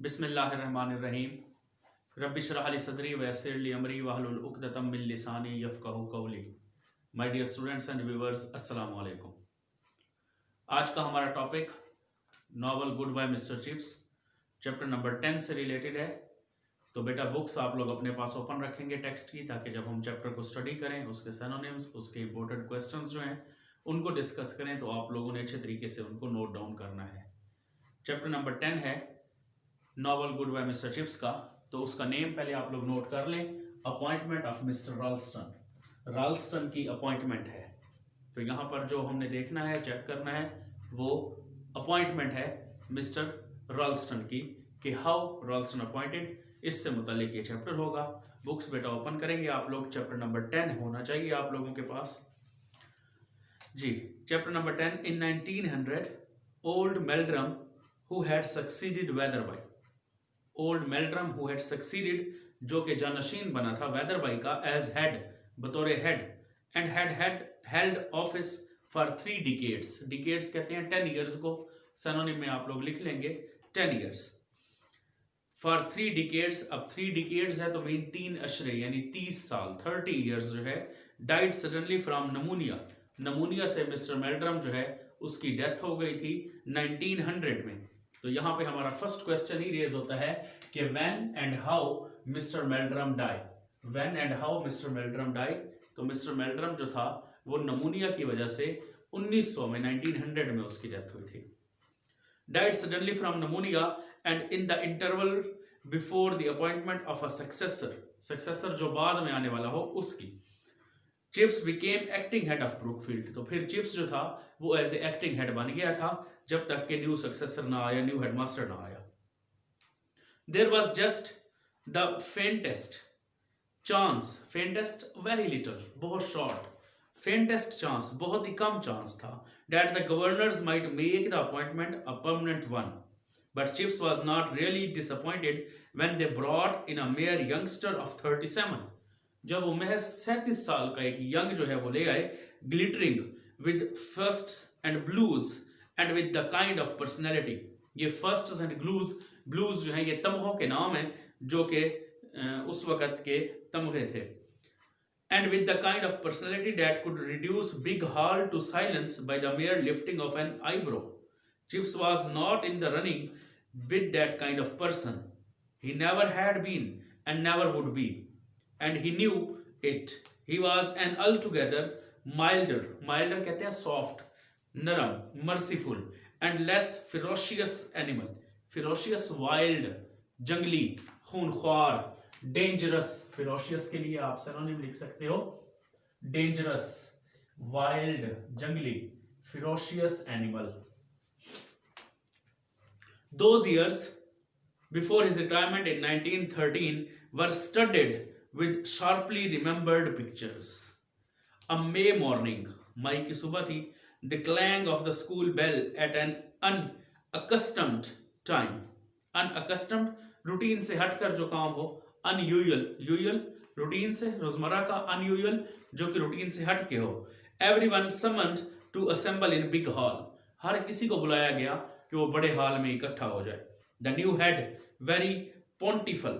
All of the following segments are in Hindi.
बिस्मिल्लाहिर्रहमानिर्रहीम रब्बिश्रह ली सदरी वयस्सिर ली अमरी वहलुल उक़दतम मिन लिसानी यफ़क़हू क़ौली। My dear students and viewers, अस्सलामु अलैकुम। आज का हमारा topic novel goodbye mister Chips chapter number 10 से रिलेटेड है। तो बेटा बुक्स आप लोग अपने पास ओपन रखेंगे टेक्स्ट की, ताकि जब हम चैप्टर को स्टडी करें उसके सिनोनिम्स, उसके इंपॉर्टेंट क्वेश्चंस जो हैं उनको डिस्कस करें, तो आप लोगों ने अच्छे तरीके से उनको नोट डाउन करना है। चैप्टर नंबर 10 है novel goodbye mister Chips का। तो उसका नेम पहले आप लोग नोट कर लें, अपॉइंटमेंट ऑफ मिस्टर राल्स्टन। राल्स्टन की अपॉइंटमेंट है। तो यहाँ पर जो हमने देखना है, चेक करना है, वो अपॉइंटमेंट है मिस्टर राल्स्टन की, कि हाउ राल्स्टन अपॉइंटेड, इससे मुतालिक ये चैप्टर होगा। बुक्स बेटा ओपन करेंगे आप लोग, चैप्टर नंबर 10 होना चाहिए आप लोगों के पास जी। Chapter number 10। In 1900 old Meldrum who had succeeded Wetherby, old Meldrum who had succeeded, जो कि जानशीन बना था वेदरबाई का, एज हेड, बतौर head, and had held office for 3 decades. Decades कहते हैं 10 ईयर्स को, सिनोनिम में आप लोग लिख लेंगे 10 ईयर्स। फॉर 3 डिकेड्स, अब 3 डिकेड्स है तो मीन 3 अशरे यानी 30 साल, 30 ईयर्स जो है। डाइड सडनली फ्रॉम नमूनिया, नमूनिया से मिस्टर मेल्ड्रम जो है उसकी डेथ हो गई थी 1900 में। तो यहाँ पे हमारा फर्स्ट क्वेश्चन ही रेज होता है कि when and how Mister Meldrum die, when and how Mister Meldrum die. तो मिस्टर मेल्ड्रम जो था वो नमूनिया की वजह से 1900 में, 1900 में उसकी डेथ हुई थी। Died suddenly from नमूनिया and in the interval before the appointment of a successor, successor जो बाद में आने वाला हो उसकी। Chips became acting head of Brookfield, तो फिर चिप्स जो था वो एज ए एक्टिंग हेड बन गया था जब तक कि न्यू सक्सेसर ना आया, न्यू हेडमास्टर ना आया। There was just the faintest chance, faintest very little, बहुत शॉर्ट, फेंटेस्ट चांस बहुत ही कम चांस था, that the governors might make the appointment a permanent one. But Chips was not really disappointed when they brought in a mere youngster of 37, जब वो महज 37 साल का एक यंग जो है वो ले आए, glittering with firsts and blues and with the kind of personality. ये फर्स्ट्स एंड ब्लूज जो है ये तमगों के नाम है जो कि उस वक़्त के तमगे थे। And with the kind of personality that could reduce big hall to silence by the mere lifting of an eyebrow. Chips was not in the running with that kind of person, he never had been and never would be, and he knew it. He was an altogether milder, milder कहते हैं soft, नरम, merciful and less ferocious animal, ferocious wild, जंगली, खूनख्वार, dangerous, ferocious के लिए आप सिनोनिम लिख सकते हो dangerous, wild, जंगली, ferocious animal. Those years before his retirement in 1913 were studded with sharply remembered pictures. A May morning, मई की सुबह थी, the clang of the school bell at an unaccustomed time. Unaccustomed, routine से हटकर जो काम हो, unusual, usual रूटीन से, रोजमर्रा का, unusual जो कि रूटीन से हट के हो। Everyone summoned to assemble in big hall, हर किसी को बुलाया गया कि वो बड़े हॉल में इकट्ठा हो जाए। The new head, very pontifical,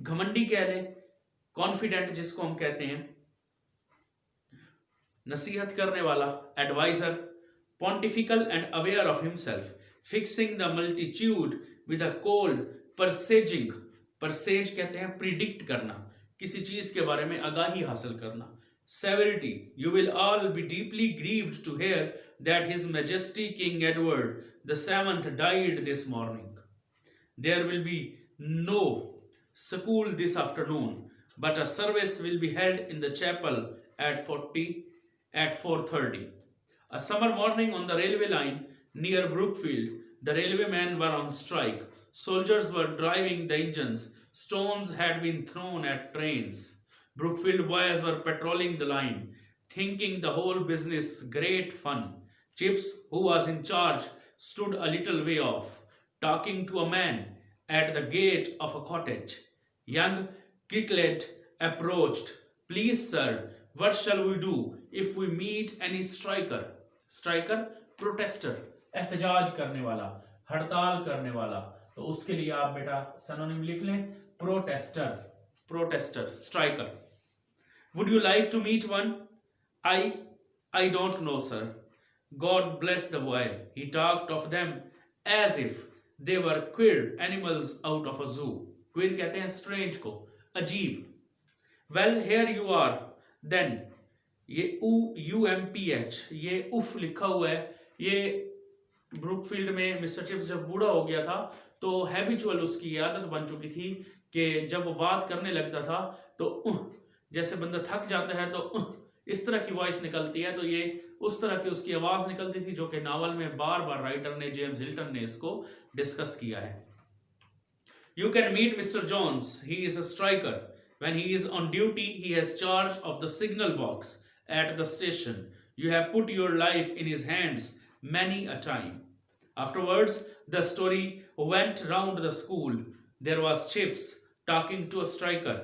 घमंडी कह ले, कॉन्फिडेंट जिसको हम कहते हैं, नसीहत करने वाला, adviser, pontifical and aware of himself, fixing the multitude with a cold presaging, presage कहते हैं प्रिडिक्ट करना, किसी चीज के बारे में आगाही हासिल करना। Severity, you will all be deeply grieved to hear that His Majesty King Edward VII died this morning. There will be no school this afternoon, but a service will be held in the chapel at 4:30. A summer morning on the railway line near Brookfield, the railwaymen were on strike. Soldiers were driving the engines. Stones had been thrown at trains. Brookfield boys were patrolling the line, thinking the whole business great fun. Chips, who was in charge, stood a little way off, talking to a man at the gate of a cottage. Young Kirklet approached. Please, sir, what shall we do if we meet any striker? Striker, protester, एहतजाज करने वाला, हड़ताल करने वाला, तो उसके लिए आप बेटा सिनोनिम लिख लें, protester, protester, striker. Would you like to meet one? I don't know, sir. God bless the boy. He talked of them as if they were queer animals out of a zoo. Queer कहते हैं strange को, अजीब। Well, here you are. Then ये UMPH, ये उफ लिखा हुआ है। ये ब्रुकफील्ड में मिस्टर चिप्स जब बूढ़ा हो गया था तो हैबिचुअल उसकी ये आदत बन चुकी थी कि जब वो बात करने लगता था तो जैसे बंदा थक जाता है तो इस तरह की वॉइस निकलती है, तो ये उस तरह की उसकी आवाज निकलती थी, जो कि नावल में बार बार राइटर ने, जेम्स हिल्टन ने इसको डिस्कस किया है। You can meet Mr. Jones. He is a striker. When he is on duty, he has charge of the signal box at the station. You have put your life in his hands many a time. Afterwards, the story went round the school. There was Chips talking to a striker.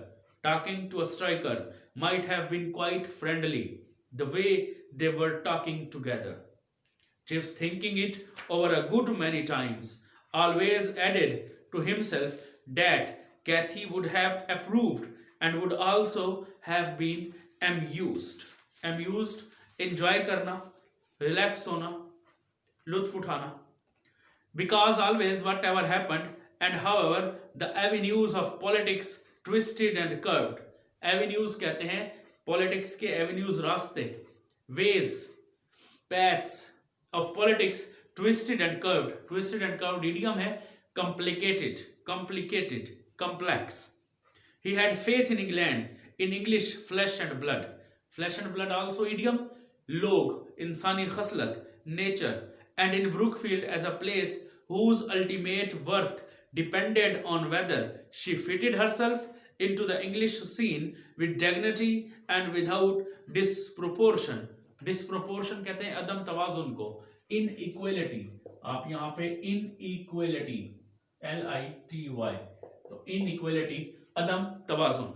Talking to a striker might have been quite friendly, the way they were talking together. Chips, thinking it over a good many times, always added to himself that Kathy would have approved and would also have been amused. Amused, enjoy करना, relax होना, लुत्फ उठाना. Because always, whatever happened, and however, the avenues of politics twisted and curved. Avenues कहते हैं politics के avenues, रास्ते, ways, paths of politics twisted and curved. Twisted and curved idiom है complicated, complicated, complex. He had faith in England, in English flesh and blood. Flesh and blood also idiom, log, insani khaslat, nature, and in Brookfield as a place whose ultimate worth depended on whether she fitted herself into the English scene with dignity and without disproportion. Disproportion कहते हैं अदम तवाजुन को, inequality, आप यहाँ पे inequality, LITY, तो inequality, Adam तवाजुन.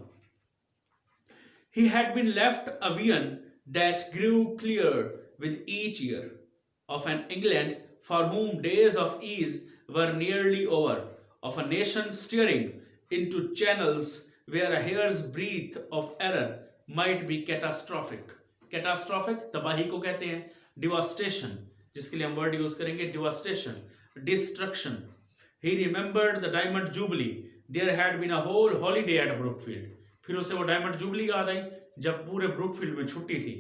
He had been left a vision that grew clear with each year of an England for whom days of ease were nearly over, of a nation steering into channels where a hair's breadth of error might be catastrophic. Catastrophic तबाही को कहते हैं, devastation, जिसके लिए हम वर्ड यूज करेंगे devastation, destruction. He remembered the Diamond Jubilee. There had been a whole holiday at Brookfield. फिर उसे वो डायमंड जुबली याद आई जब पूरे ब्रुकफील्ड में छुट्टी थी.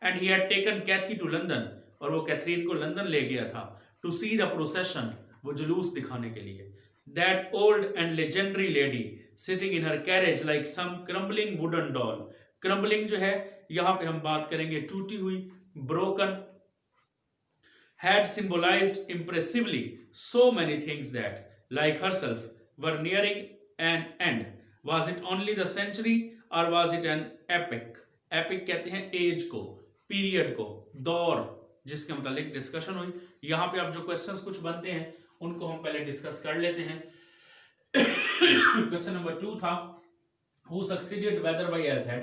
And he had taken Kathy to London, और वो कैथरीन को लंदन ले गया था, to see the procession, वो जुलूस दिखाने के लिए. That old and legendary lady sitting in her carriage like some crumbling wooden doll. Crumbling जो है यहाँ पे हम बात करेंगे टूटी हुई, broken, had symbolized impressively so many things that, like herself, were nearing an end. Was it only the century or was it an epic? Epic कहते हैं एज को, पीरियड को, दौर, जिसके मतलब डिस्कशन हुई. यहाँ पे अब जो क्वेश्चंस कुछ बनते हैं उनको हम पहले डिस्कस कर लेते हैं. क्वेश्चन नंबर 2 था who succeeded Wetherby as head.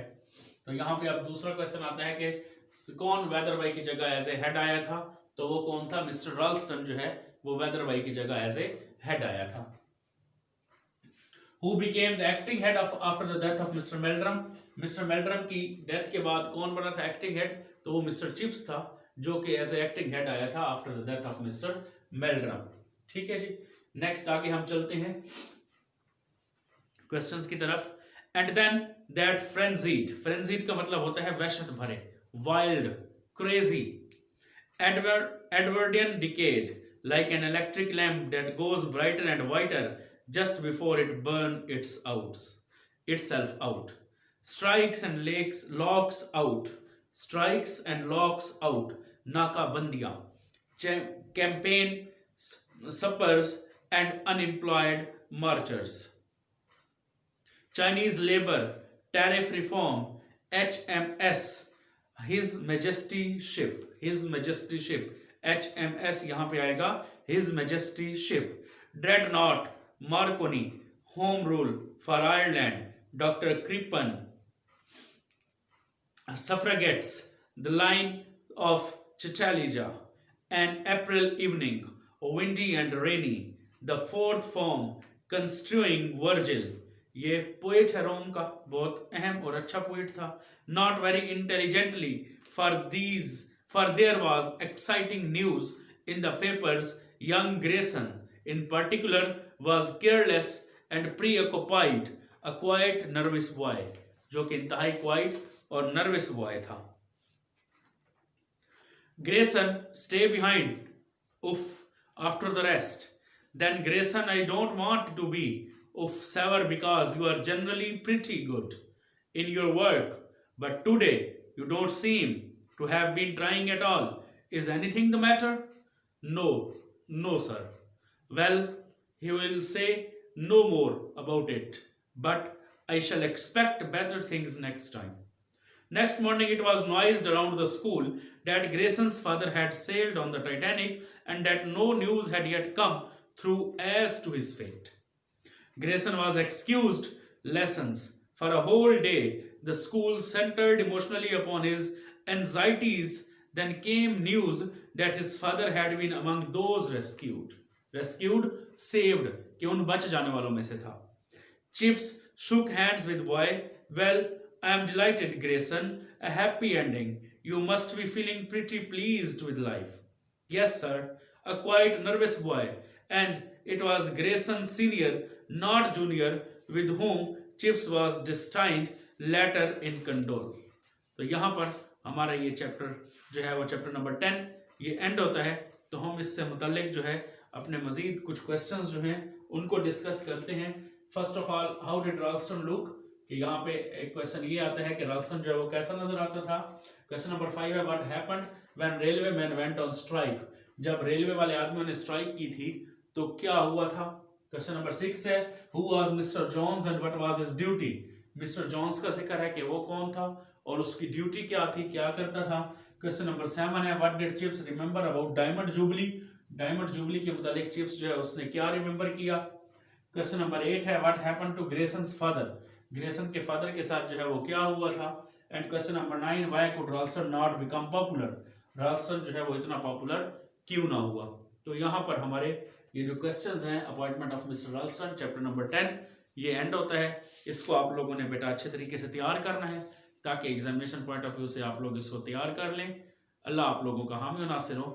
तो यहाँ पे अब दूसरा क्वेश्चन आता है कि कौन वेदरबाई की जगह एज ए हेड आया था. तो वो कौन था? मिस्टर रॉल्स्टन जो है वो वेदरबाई की जगह एज ए हेड आया था. Who became the acting head of after the death of Mr. Meldrum? Mr. Meldrum की डेथ के बाद कौन बना था एक्टिंग हेड? तो वो मिस्टर चिप्स था जो कि एज ए एक्टिंग हेड आया था after the death of Mister Meldrum. ठीक है जी. नेक्स्ट आगे हम चलते हैं क्वेश्चंस की तरफ. And then that frenzied, frenzied का मतलब होता है वहशत भरे, wild, crazy. Edwardian decade, like an electric lamp that goes brighter and whiter just before it burns itself out. Strikes and locks out. Strikes and locks out. Nakabandiyan. Campaign suppers and unemployed marchers. Chinese labor, tariff reform, HMS, His Majesty ship. His Majesty ship. HMS यहाँ पे आएगा His Majesty ship. Dreadnought, Marconi, Home Rule for Ireland, Dr. Crippen, Suffragettes, The Line of Chitalija, An April Evening, windy and rainy. The fourth form, construing Virgil. ये पोएट है रोम का, बहुत अहम और अच्छा पोएट था. Not very intelligently, for there was exciting news in the papers. Young Grayson, in particular, was careless and preoccupied, a quiet, nervous boy, जो कि इंतहाई क्वाइट और नर्वस बॉय था. Grayson, stay behind. Oof, after the rest. Then Grayson, I don't want to be oof sour because you are generally pretty good in your work, but today you don't seem to have been trying at all. Is anything the matter? No, no, sir. Well, he will say no more about it, but I shall expect better things next time. Next morning, it was noised around the school that Grayson's father had sailed on the Titanic and that no news had yet come through as to his fate. Grayson was excused lessons. For a whole day, the school centered emotionally upon his anxieties. Then came news that his father had been among those rescued. Rescued, saved, कि उन बच जाने वालों में से था. Chips shook hands with boy. Well, I am delighted, Grayson. A happy ending. You must be feeling pretty pleased with life. Yes, sir. A quite nervous boy. And it was Grayson Senior, not Junior, with whom Chips was destined later in Condor. तो यहाँ पर हमारा ये चैप्टर जो है वो चैप्टर नंबर 10 ये एंड होता है. तो हम इससे मुतालिक जो है अपने मजीद कुछ क्वेश्चंस जो हैं उनको डिस्कस करते हैं. First of all, how did Ralston look? कि यहाँ पे एक क्वेश्चन ये आता है कि राल्स्टन जो है वो कैसा नजर आता था. क्वेश्चन नंबर 5 है, what happened when railway man went on strike? जब रेलवे वाले आदमियों ने स्ट्राइक की थी तो क्या हुआ था. क्वेश्चन नंबर 6 है, who was mister Johns and what was his duty? Mister Johns का जिक्र है कि वो कौन था और उसकी ड्यूटी क्या थी, क्या करता था. क्वेश्चन नंबर 7 है, what did chips remember about diamond jubilee? Diamond jubilee के मुतालिक चिप्स जो है उसने क्या रिमेंबर किया. क्वेश्चन नंबर 8 है, what happened to Grayson's father? Grayson के फादर के साथ जो है वो क्या हुआ था. And question number 9, why could Ralston not become popular? Ralston जो है वो इतना पॉपुलर क्यों ना हुआ. तो यहाँ पर हमारे ये जो क्वेश्चंस हैं appointment of Mister Ralston chapter number 10 ये एंड होता है. इसको आप लोगों ने बेटा अच्छे तरीके से तैयार करना है ताकि एग्जामिनेशन पॉइंट ऑफ व्यू से आप लोग इसको तैयार कर लें. अल्लाह आप लोगों का हामी और नासिर हो.